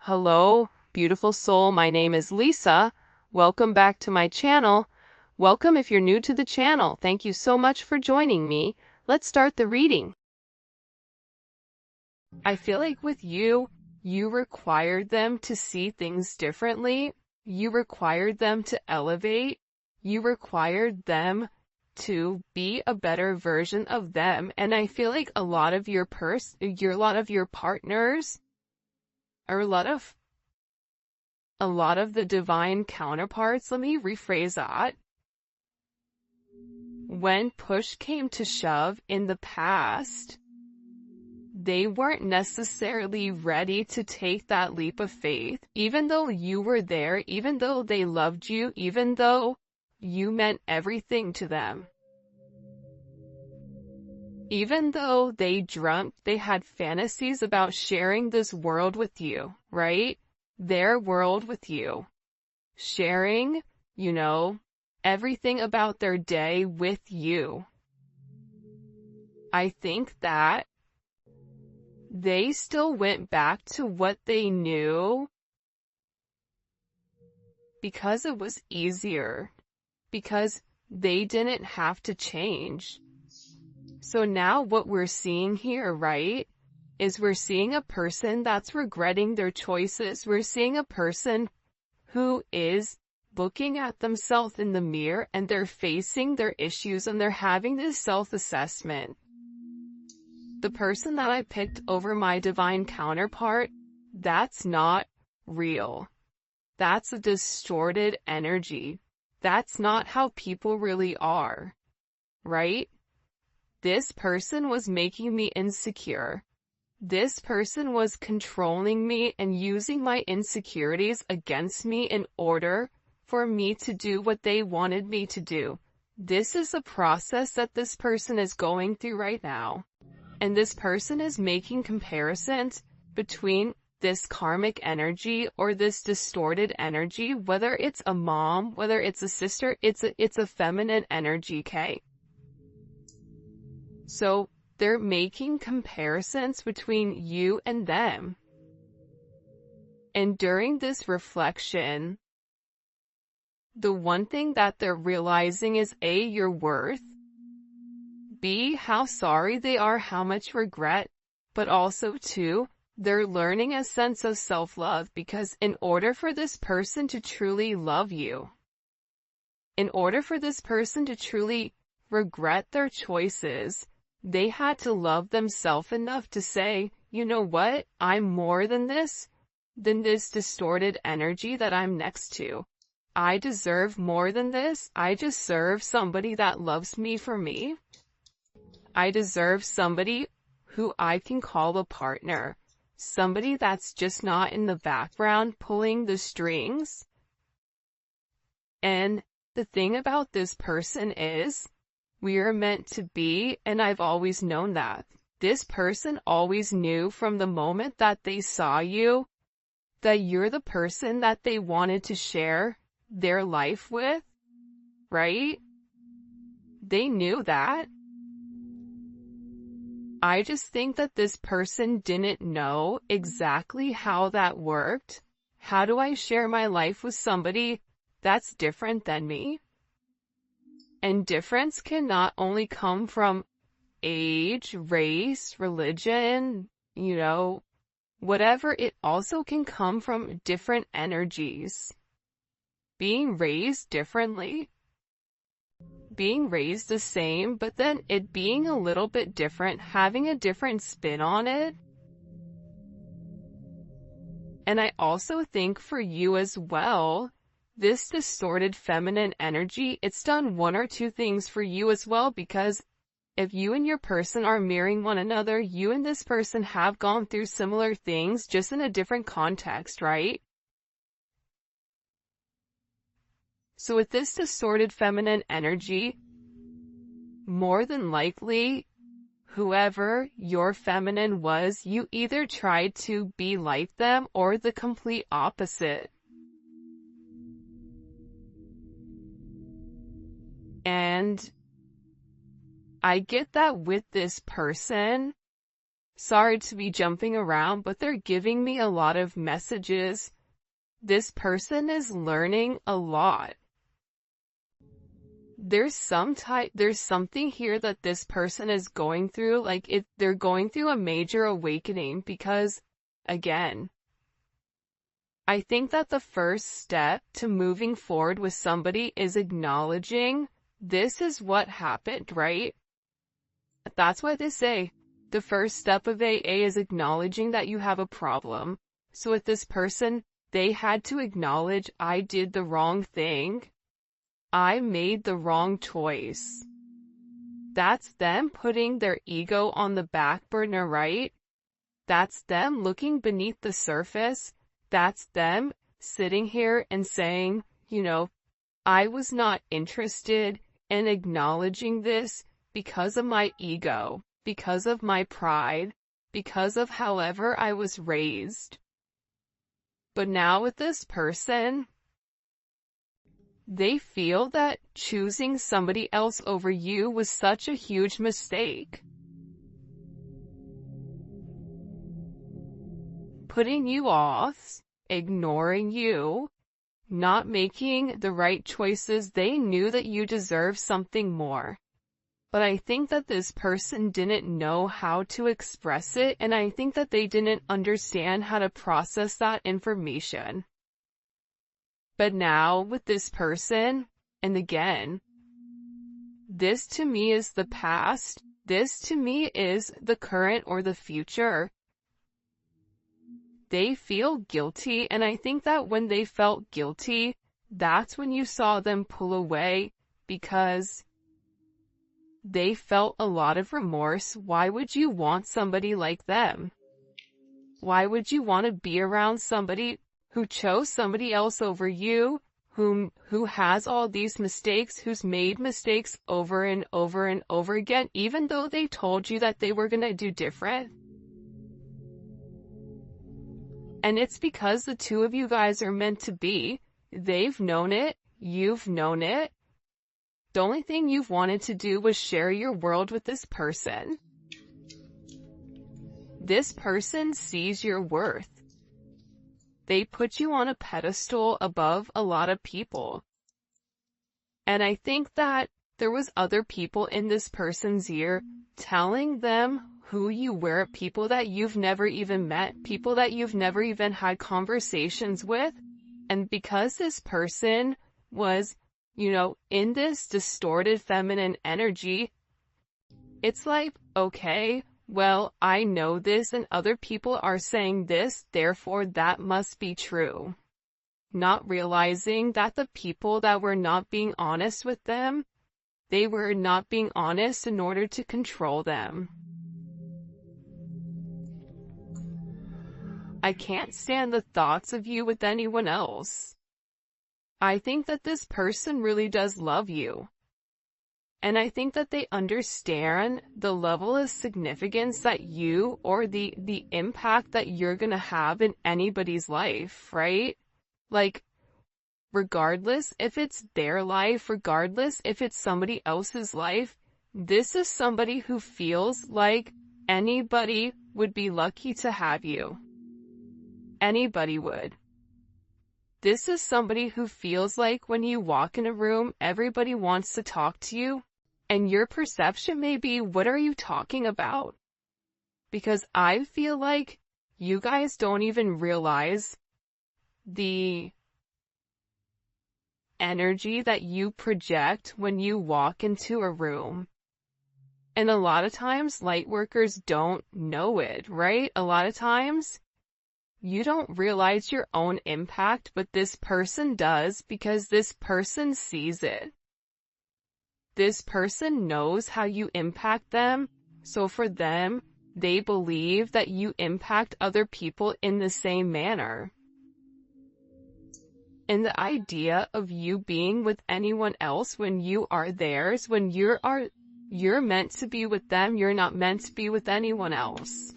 Hello, beautiful soul. My name is Lisa. Welcome back to my channel. Welcome if you're new to the channel. Thank you so much for joining me. Let's start the reading. I feel like with you required them to see things differently. You required them to elevate. You required them to be a better version of them. And I feel like a lot of your partners, or a lot of the divine counterparts, let me rephrase that. When push came to shove in the past, they weren't necessarily ready to take that leap of faith, even though you were there, even though they loved you, even though you meant everything to them. Even though they had fantasies about sharing this world with you, right? Their world with you. Sharing, everything about their day with you. I think that they still went back to what they knew because it was easier, because they didn't have to change. So now what we're seeing here, right, is we're seeing a person that's regretting their choices. We're seeing a person who is looking at themselves in the mirror and they're facing their issues and they're having this self-assessment. The person that I picked over my divine counterpart, that's not real. That's a distorted energy. That's not how people really are, right? This person was making me insecure. This person was controlling me and using my insecurities against me in order for me to do what they wanted me to do. This is a process that this person is going through right now. And this person is making comparisons between this karmic energy or this distorted energy, whether it's a mom, whether it's a sister, it's a feminine energy, okay? So they're making comparisons between you and them. And during this reflection, the one thing that they're realizing is A, your worth, B, how sorry they are, how much regret, but also 2, they're learning a sense of self-love, because in order for this person to truly love you, in order for this person to truly regret their choices, they had to love themselves enough to say, you know what, I'm more than this distorted energy that I'm next to. I deserve more than this. I deserve somebody that loves me for me. I deserve somebody who I can call a partner. Somebody that's just not in the background pulling the strings. And the thing about this person is, we are meant to be, and I've always known that. This person always knew from the moment that they saw you that you're the person that they wanted to share their life with, right? They knew that. I just think that this person didn't know exactly how that worked. How do I share my life with somebody that's different than me? And difference can not only come from age, race, religion, whatever. It also can come from different energies. Being raised differently. Being raised the same, but then it being a little bit different, having a different spin on it. And I also think for you as well, this distorted feminine energy, it's done one or two things for you as well, because if you and your person are mirroring one another, you and this person have gone through similar things, just in a different context, right? So with this distorted feminine energy, more than likely, whoever your feminine was, you either tried to be like them or the complete opposite. And I get that with this person, Sorry to be jumping around, but they're giving me a lot of messages. This person is learning a lot. There's something here that this person is going through, they're going through a major awakening because, again, I think that the first step to moving forward with somebody is acknowledging this is what happened, right? That's why they say the first step of AA is acknowledging that you have a problem. So with this person, they had to acknowledge, I did the wrong thing. I made the wrong choice. That's them putting their ego on the back burner, right? That's them looking beneath the surface. That's them sitting here and saying, I was not interested in acknowledging this because of my ego, because of my pride, because of however I was raised. But now with this person, they feel that choosing somebody else over you was such a huge mistake. Putting you off, ignoring you, not making the right choices. They knew that you deserve something more. But I think that this person didn't know how to express it, and I think that they didn't understand how to process that information. But now with this person, and again, this to me is the past, this to me is the current or the future. They feel guilty, and I think that when they felt guilty, that's when you saw them pull away, because they felt a lot of remorse. Why would you want somebody like them? Why would you want to be around somebody who chose somebody else over you, who has all these mistakes, who's made mistakes over and over and over again, even though they told you that they were going to do different? And it's because the two of you guys are meant to be. They've known it. You've known it. The only thing you've wanted to do was share your world with this person. This person sees your worth. They put you on a pedestal above a lot of people. And I think that there was other people in this person's ear telling them who you were, people that you've never even met, people that you've never even had conversations with. And because this person was, in this distorted feminine energy, it's like, okay, well, I know this and other people are saying this, therefore that must be true. Not realizing that the people that were not being honest with them, they were not being honest in order to control them. I can't stand the thoughts of you with anyone else. I think that this person really does love you. And I think that they understand the level of significance that you, or the impact that you're gonna have in anybody's life, right? Like, regardless if it's their life, regardless if it's somebody else's life, this is somebody who feels like anybody would be lucky to have you. Anybody would. This is somebody who feels like when you walk in a room, everybody wants to talk to you, and your perception may be, what are you talking about? Because I feel like you guys don't even realize the energy that you project when you walk into a room. And a lot of times, light workers don't know it, right? A lot of times, you don't realize your own impact, but this person does, because this person sees it. This person knows how you impact them, so for them, they believe that you impact other people in the same manner. And the idea of you being with anyone else when you are theirs, when you're meant to be with them, you're not meant to be with anyone else.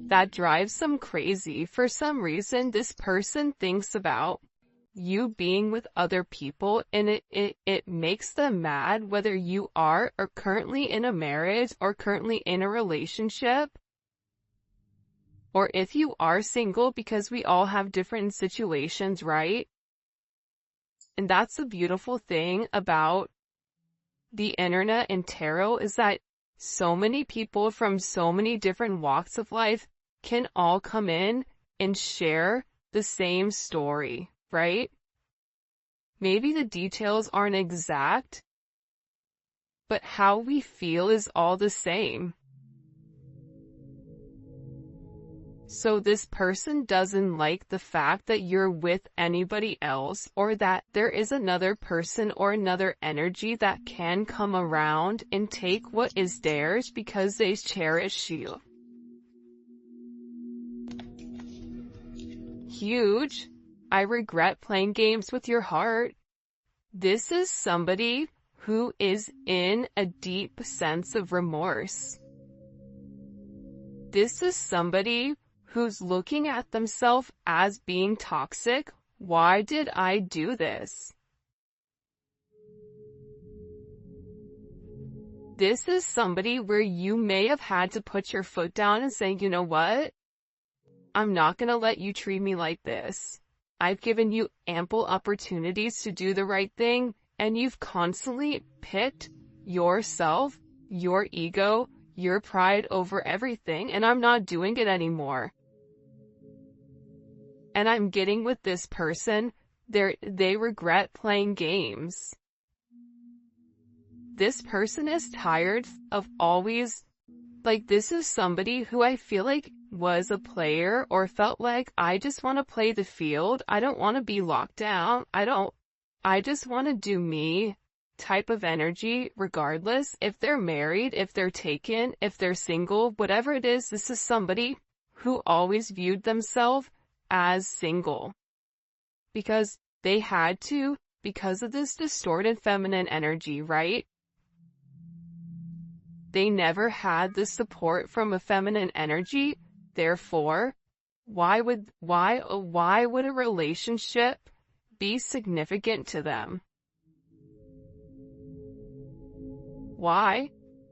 That drives them crazy. For some reason, this person thinks about you being with other people, and it makes them mad whether you are or currently in a marriage or currently in a relationship, or if you are single, because we all have different situations, right? And that's the beautiful thing about the internet and tarot, is that so many people from so many different walks of life can all come in and share the same story, right? Maybe the details aren't exact, but how we feel is all the same. So this person doesn't like the fact that you're with anybody else, or that there is another person or another energy that can come around and take what is theirs because they cherish you. Huge. I regret playing games with your heart. This is somebody who is in a deep sense of remorse. This is somebody who's looking at themselves as being toxic. Why did I do this? This is somebody where you may have had to put your foot down and say, you know what? I'm not going to let you treat me like this. I've given you ample opportunities to do the right thing, and you've constantly picked yourself, your ego, your pride over everything, and I'm not doing it anymore. And I'm getting with this person, they regret playing games. This person is tired of always, like, this is somebody who I feel like was a player, or felt like, I just want to play the field. I don't want to be locked down. I just want to do me type of energy, regardless if they're married, if they're taken, if they're single, whatever it is. This is somebody who always viewed themselves as single because they had to, because of this distorted feminine energy, right? They never had the support from a feminine energy. Therefore, why would a relationship be significant to them? Why?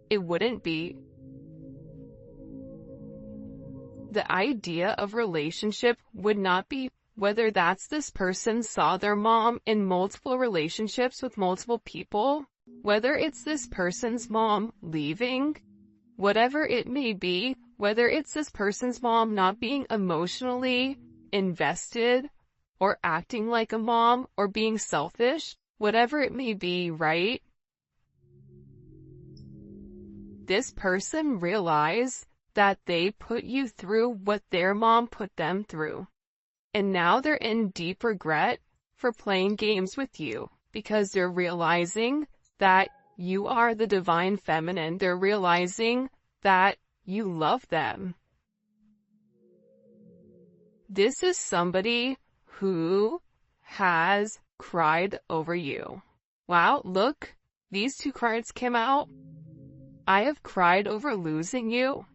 It wouldn't be. The idea of relationship would not be whether that's this person saw their mom in multiple relationships with multiple people, whether it's this person's mom leaving, whatever it may be, whether it's this person's mom not being emotionally invested or acting like a mom or being selfish, whatever it may be, right? This person realized that they put you through what their mom put them through. And now they're in deep regret for playing games with you, because they're realizing that you are the divine feminine. They're realizing that you love them. This is somebody who has cried over you. Wow, look, these two cards came out. I have cried over losing you.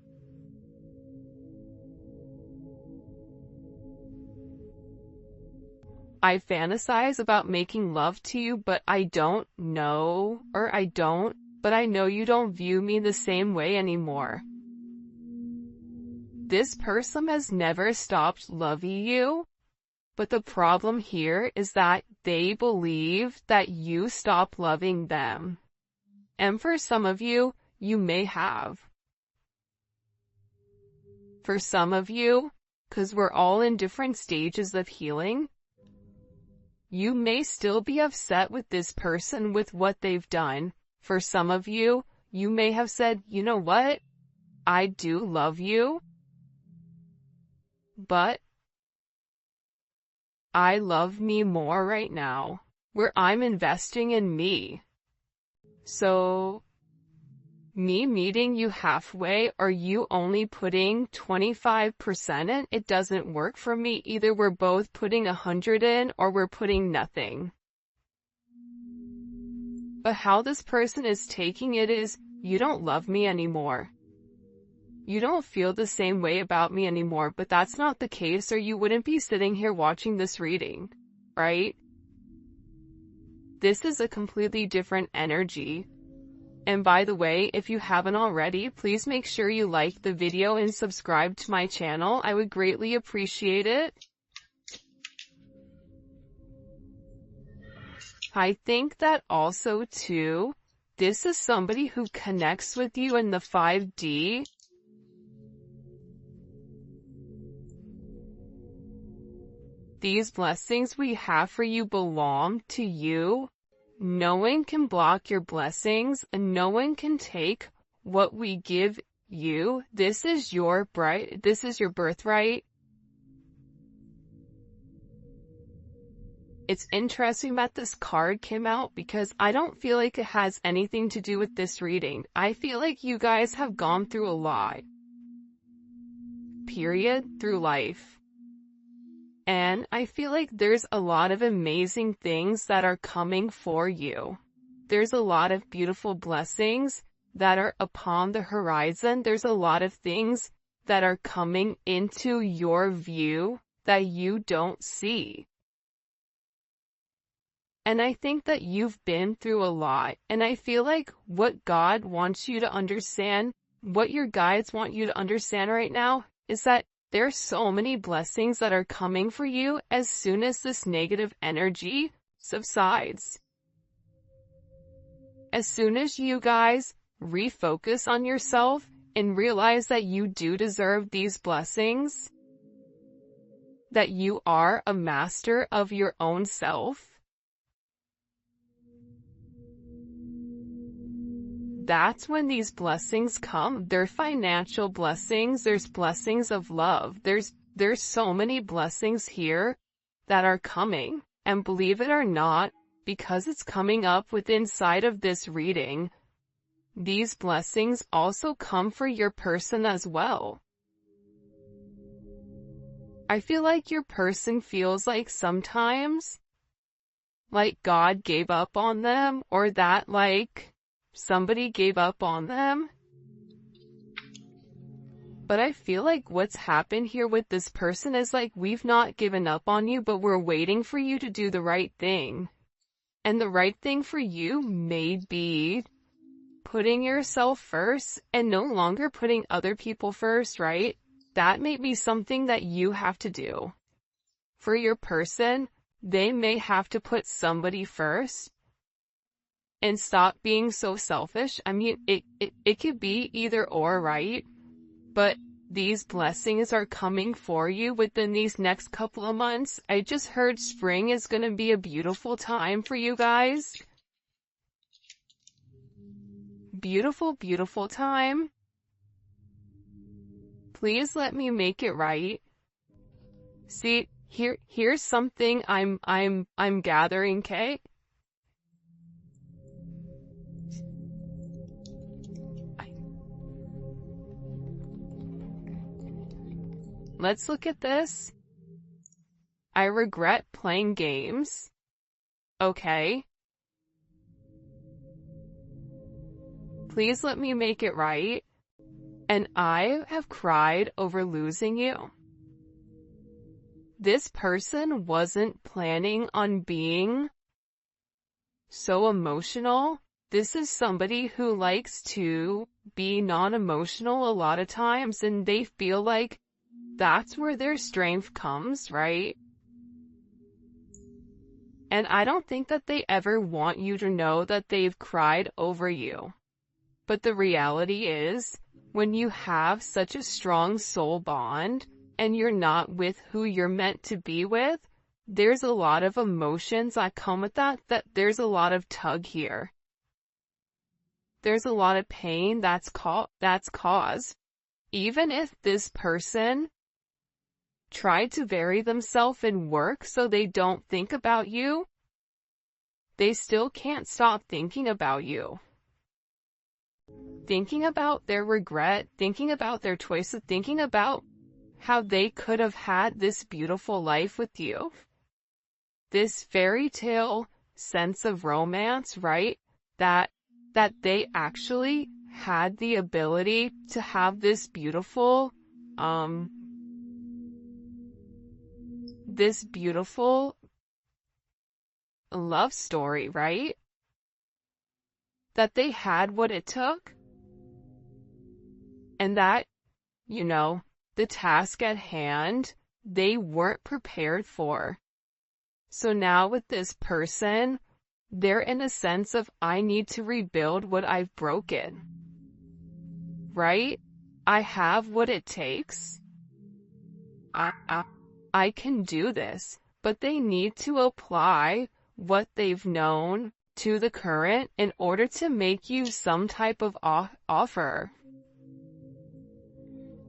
I fantasize about making love to you, but I don't know, but I know you don't view me the same way anymore. This person has never stopped loving you, but the problem here is that they believe that you stop loving them. And for some of you, you may have. For some of you, because we're all in different stages of healing, you may still be upset with this person with what they've done. For some of you, you may have said, you know what? I do love you, but I love me more right now, where I'm investing in me. So, me meeting you halfway, or you only putting 25% in, it doesn't work for me. Either we're both putting 100 in, or we're putting nothing. But how this person is taking it is, you don't love me anymore. You don't feel the same way about me anymore, but that's not the case, or you wouldn't be sitting here watching this reading. right? This is a completely different energy. And by the way, if you haven't already, please make sure you like the video and subscribe to my channel. I would greatly appreciate it. I think that also too, this is somebody who connects with you in the 5D. These blessings we have for you belong to you. No one can block your blessings, and no one can take what we give you. This is your birthright. It's interesting that this card came out because I don't feel like it has anything to do with this reading. I feel like you guys have gone through a lot. Period. Through life. And I feel like there's a lot of amazing things that are coming for you. There's a lot of beautiful blessings that are upon the horizon. There's a lot of things that are coming into your view that you don't see. And I think that you've been through a lot. And I feel like what God wants you to understand, what your guides want you to understand right now, is that there are so many blessings that are coming for you as soon as this negative energy subsides. As soon as you guys refocus on yourself and realize that you do deserve these blessings, that you are a master of your own self, that's when these blessings come. They're financial blessings. There's blessings of love. There's so many blessings here that are coming. And believe it or not, because it's coming up with inside of this reading, these blessings also come for your person as well. I feel like your person feels like sometimes like God gave up on them, or that like somebody gave up on them. But I feel like what's happened here with this person is like, we've not given up on you, but we're waiting for you to do the right thing. And the right thing for you may be putting yourself first and no longer putting other people first, right? That may be something that you have to do. For your person, they may have to put somebody first and stop being so selfish. I mean, it could be either or, right? But these blessings are coming for you within these next couple of months. I just heard spring is going to be a beautiful time for you guys. Beautiful, beautiful time. Please let me make it right. See, here's something I'm gathering, okay? Let's look at this. I regret playing games. Okay. Please let me make it right. And I have cried over losing you. This person wasn't planning on being so emotional. This is somebody who likes to be non-emotional a lot of times, and they feel like that's where their strength comes, right? And I don't think that they ever want you to know that they've cried over you. But the reality is, when you have such a strong soul bond, and you're not with who you're meant to be with, there's a lot of emotions that come with that there's a lot of tug here. There's a lot of pain that's caused. Even if this person tried to bury themselves in work so they don't think about you, they still can't stop thinking about you. Thinking about their regret, thinking about their choices, thinking about how they could have had this beautiful life with you. This fairy tale sense of romance, right? That they actually had the ability to have this beautiful love story, right? That they had what it took, and that, the task at hand, they weren't prepared for. So now with this person, they're in a sense of, I need to rebuild what I've broken, right? I have what it takes. I can do this, but they need to apply what they've known to the current in order to make you some type of offer.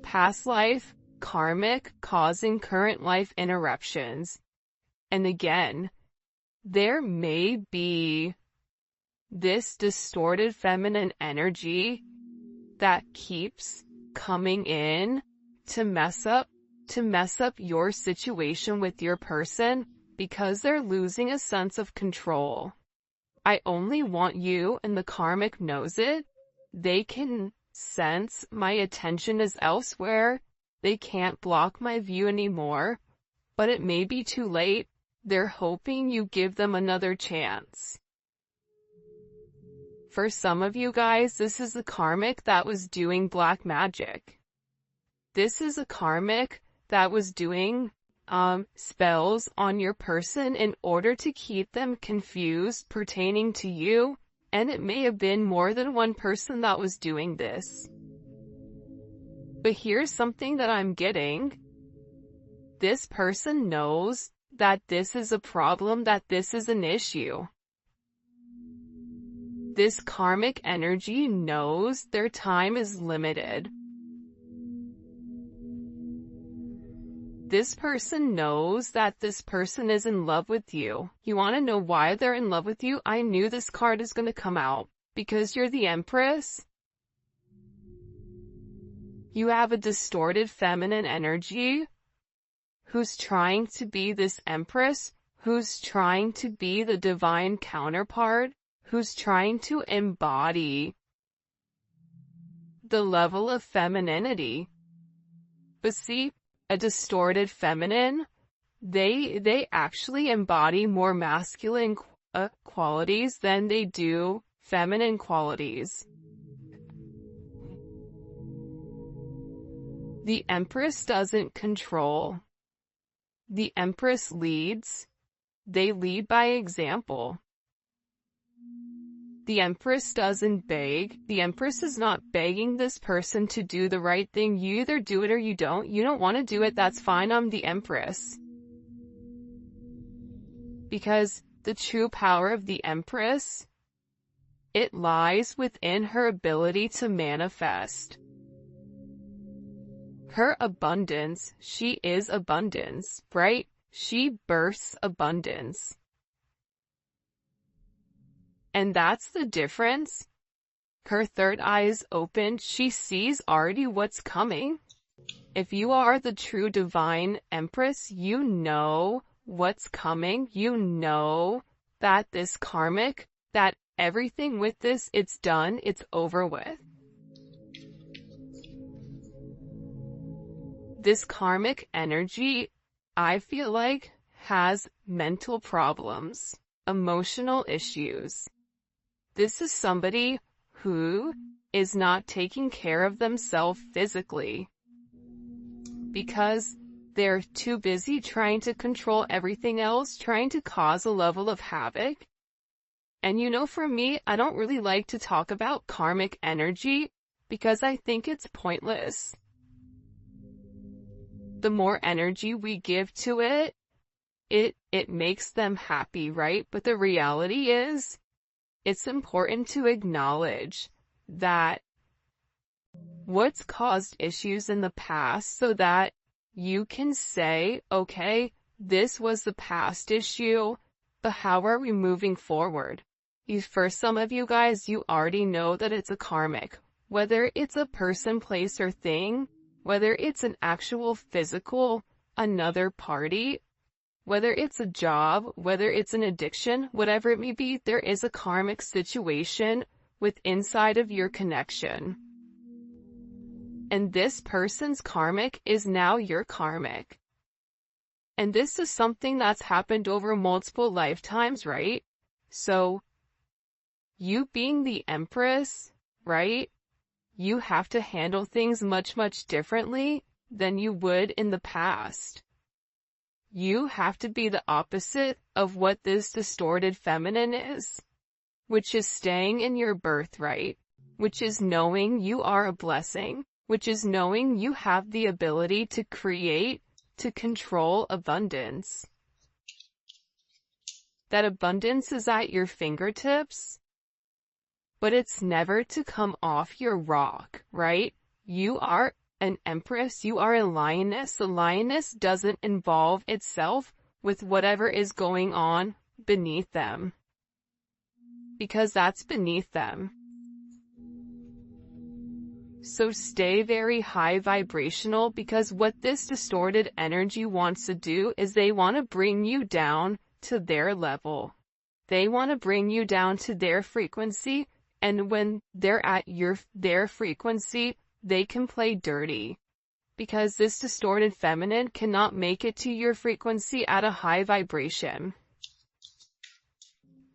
Past life, karmic, causing current life interruptions. And again, there may be this distorted feminine energy that keeps coming in to mess up your situation with your person because they're losing a sense of control. I only want you, and the karmic knows it. They can sense my attention is elsewhere. They can't block my view anymore, but it may be too late. They're hoping you give them another chance. For some of you guys, this is a karmic that was doing black magic. This is a karmic that was doing spells on your person in order to keep them confused pertaining to you, and it may have been more than one person that was doing this. But here's something that I'm getting. This person knows that this is a problem, that this is an issue. This karmic energy knows their time is limited. This person knows that this person is in love with you. You want to know why they're in love with you? I knew this card is going to come out. Because you're the Empress. You have a distorted feminine energy who's trying to be this Empress, who's trying to be the divine counterpart, who's trying to embody the level of femininity. But see, a distorted feminine, they actually embody more masculine qualities than they do feminine qualities. The Empress doesn't control. The Empress leads. They lead by example. The Empress doesn't beg. The Empress is not begging this person to do the right thing. You either do it or you don't. You don't want to do it, that's fine. I'm the Empress. Because the true power of the Empress, it lies within her ability to manifest. Her abundance, she is abundance, right? She births abundance. And that's the difference. Her third eye is open. She sees already what's coming. If you are the true divine Empress, you know what's coming. You know that this karmic, that everything with this, it's done, it's over with. This karmic energy, I feel like, has mental problems, emotional issues. This is somebody who is not taking care of themselves physically because they're too busy trying to control everything else, trying to cause a level of havoc. And for me, I don't really like to talk about karmic energy because I think it's pointless. The more energy we give to it, it makes them happy, right? But the reality is, it's important to acknowledge that what's caused issues in the past so that you can say, okay, this was the past issue, but how are we moving forward? For some of you guys, you already know that it's a karmic. Whether it's a person, place, or thing, whether it's an actual physical, another party, whether it's a job, whether it's an addiction, whatever it may be, there is a karmic situation with inside of your connection. And this person's karmic is now your karmic. And this is something that's happened over multiple lifetimes, right? So, you being the Empress, right? You have to handle things much, much differently than you would in the past. You have to be the opposite of what this distorted feminine is, which is staying in your birthright, which is knowing you are a blessing, which is knowing you have the ability to create, to control abundance. That abundance is at your fingertips, but it's never to come off your rock, right? You are an empress, you are a lioness. The lioness doesn't involve itself with whatever is going on beneath them, because that's beneath them. So stay very high vibrational, because what this distorted energy wants to do is they want to bring you down to their level. They want to bring you down to their frequency, and when they're at their frequency, they can play dirty. Because this distorted feminine cannot make it to your frequency at a high vibration.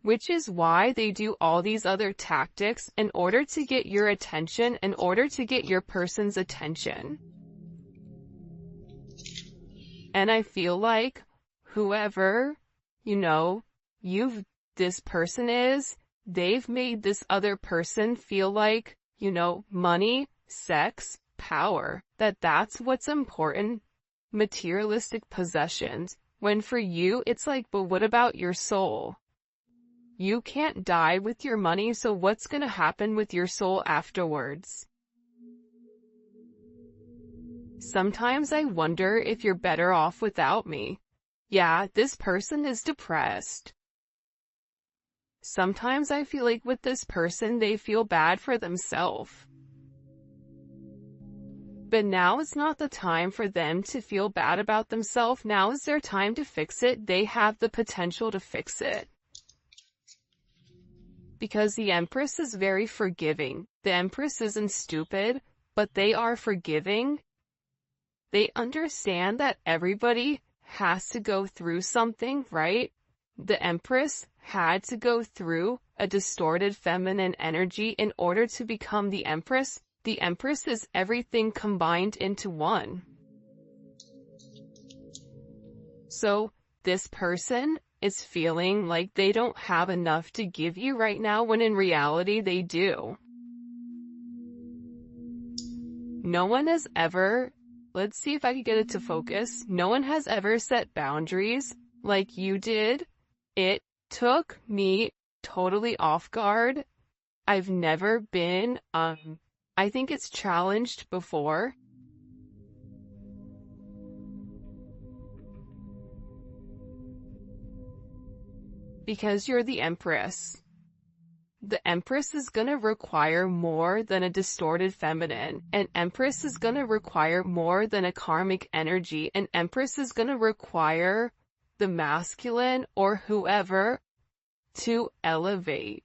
Which is why they do all these other tactics in order to get your attention, in order to get your person's attention. And I feel like whoever, this person is, they've made this other person feel like, money, sex, power, that's what's important, materialistic possessions, when for you it's like, but what about your soul? You can't die with your money, so what's gonna happen with your soul afterwards? Sometimes I wonder if you're better off without me. Yeah, this person is depressed. Sometimes I feel like with this person they feel bad for themselves. But now is not the time for them to feel bad about themselves. Now is their time to fix it. They have the potential to fix it. Because the Empress is very forgiving. The Empress isn't stupid, but they are forgiving. They understand that everybody has to go through something, right? The Empress had to go through a distorted feminine energy in order to become the Empress. The Empress is everything combined into one. So, this person is feeling like they don't have enough to give you right now, when in reality they do. No one has ever, let's see if I can get it to focus. No one has ever set boundaries like you did. It took me totally off guard. I've never been, I think it's challenged before. Because you're the Empress. The Empress is gonna require more than a distorted feminine. An Empress is gonna require more than a karmic energy. An Empress is gonna require the masculine or whoever to elevate.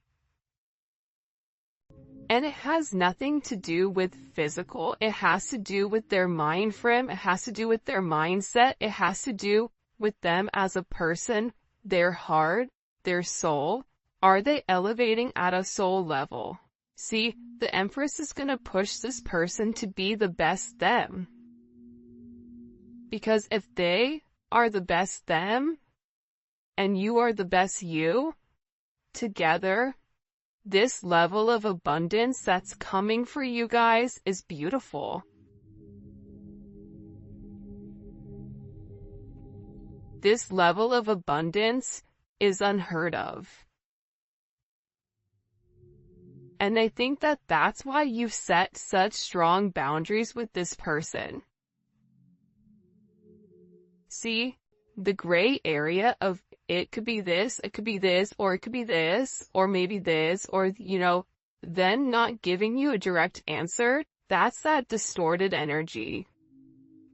And it has nothing to do with physical. It has to do with their mind frame. It has to do with their mindset. It has to do with them as a person, their heart, their soul. Are they elevating at a soul level? See, the Empress is going to push this person to be the best them. Because if they are the best them, and you are the best you, together, this level of abundance that's coming for you guys is beautiful. This level of abundance is unheard of. And I think that that's why you've set such strong boundaries with this person. See, the gray area of it could be this, it could be this, or it could be this, or maybe this, or, then not giving you a direct answer, that's that distorted energy.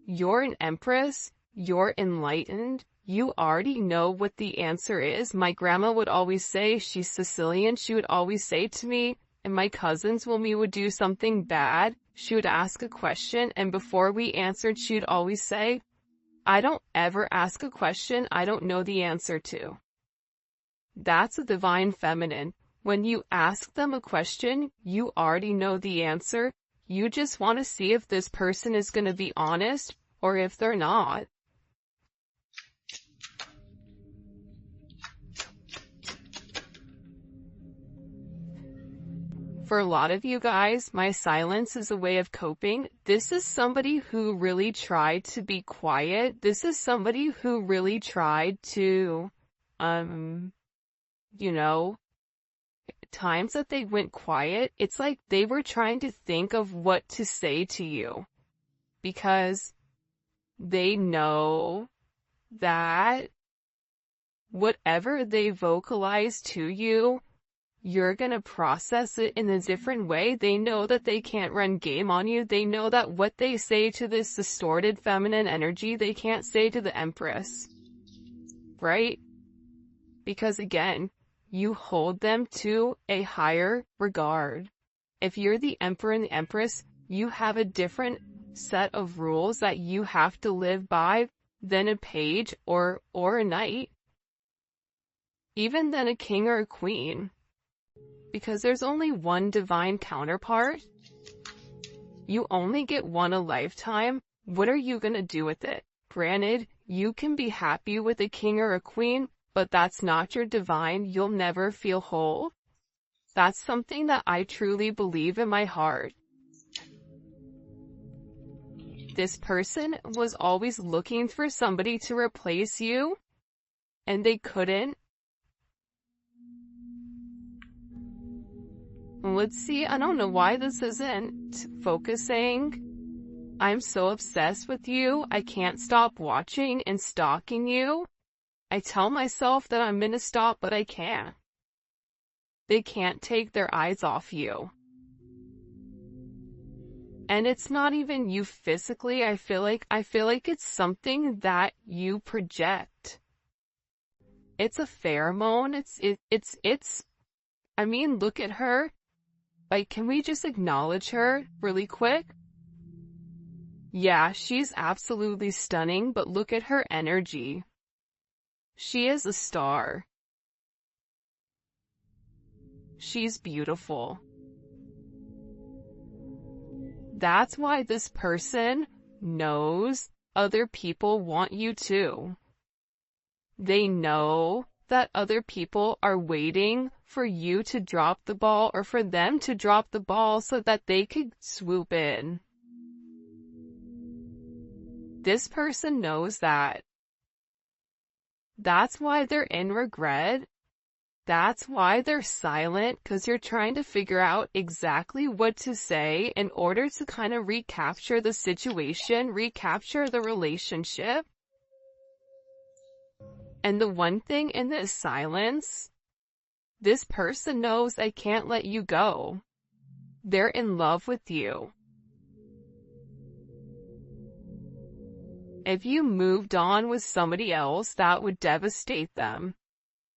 You're an Empress, you're enlightened, you already know what the answer is. My grandma would always say, she's Sicilian, she would always say to me, and my cousins, when we would do something bad, she would ask a question, and before we answered, she would always say, I don't ever ask a question I don't know the answer to. That's a divine feminine. When you ask them a question, you already know the answer. You just want to see if this person is going to be honest or if they're not. For a lot of you guys, my silence is a way of coping. This is somebody who really tried to be quiet. This is somebody who really tried to, times that they went quiet, it's like they were trying to think of what to say to you. Because they know that whatever they vocalize to you, you're gonna process it in a different way. They know that they can't run game on you. They know that what they say to this distorted feminine energy, they can't say to the Empress. Right? Because again, you hold them to a higher regard. If you're the Emperor and the Empress, you have a different set of rules that you have to live by than a page or a knight. Even than a king or a queen. Because there's only one divine counterpart. You only get one a lifetime. What are you gonna do with it? Granted, you can be happy with a king or a queen, but that's not your divine. You'll never feel whole. That's something that I truly believe in my heart. This person was always looking for somebody to replace you, and they couldn't. Let's see, I don't know why this isn't focusing. I'm so obsessed with you, I can't stop watching and stalking you. I tell myself that I'm gonna stop, but I can't. They can't take their eyes off you. And it's not even you physically, I feel like it's something that you project. It's a pheromone, I mean, look at her. Like, can we just acknowledge her really quick? Yeah, she's absolutely stunning, but look at her energy. She is a star. She's beautiful. That's why this person knows other people want you too. They know that other people are waiting for you to drop the ball or for them to drop the ball so that they could swoop in. This person knows that. That's why they're in regret. That's why they're silent, because you're trying to figure out exactly what to say in order to kind of recapture the situation, recapture the relationship. And the one thing in this silence, this person knows they can't let you go. They're in love with you. If you moved on with somebody else, that would devastate them.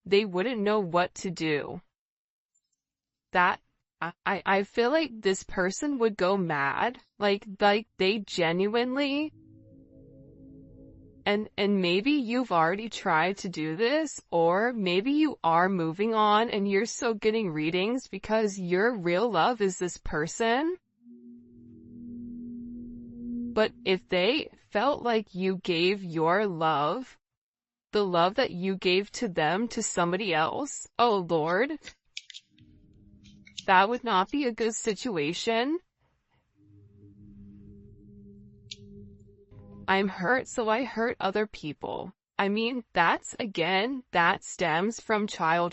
They wouldn't know what to do. I feel like this person would go mad. Like they genuinely. And maybe you've already tried to do this, or maybe you are moving on and you're still getting readings because your real love is this person. But if they felt like you gave your love, the love that you gave to them, to somebody else, oh Lord, that would not be a good situation. I'm hurt, so I hurt other people. I mean, that stems from childhood.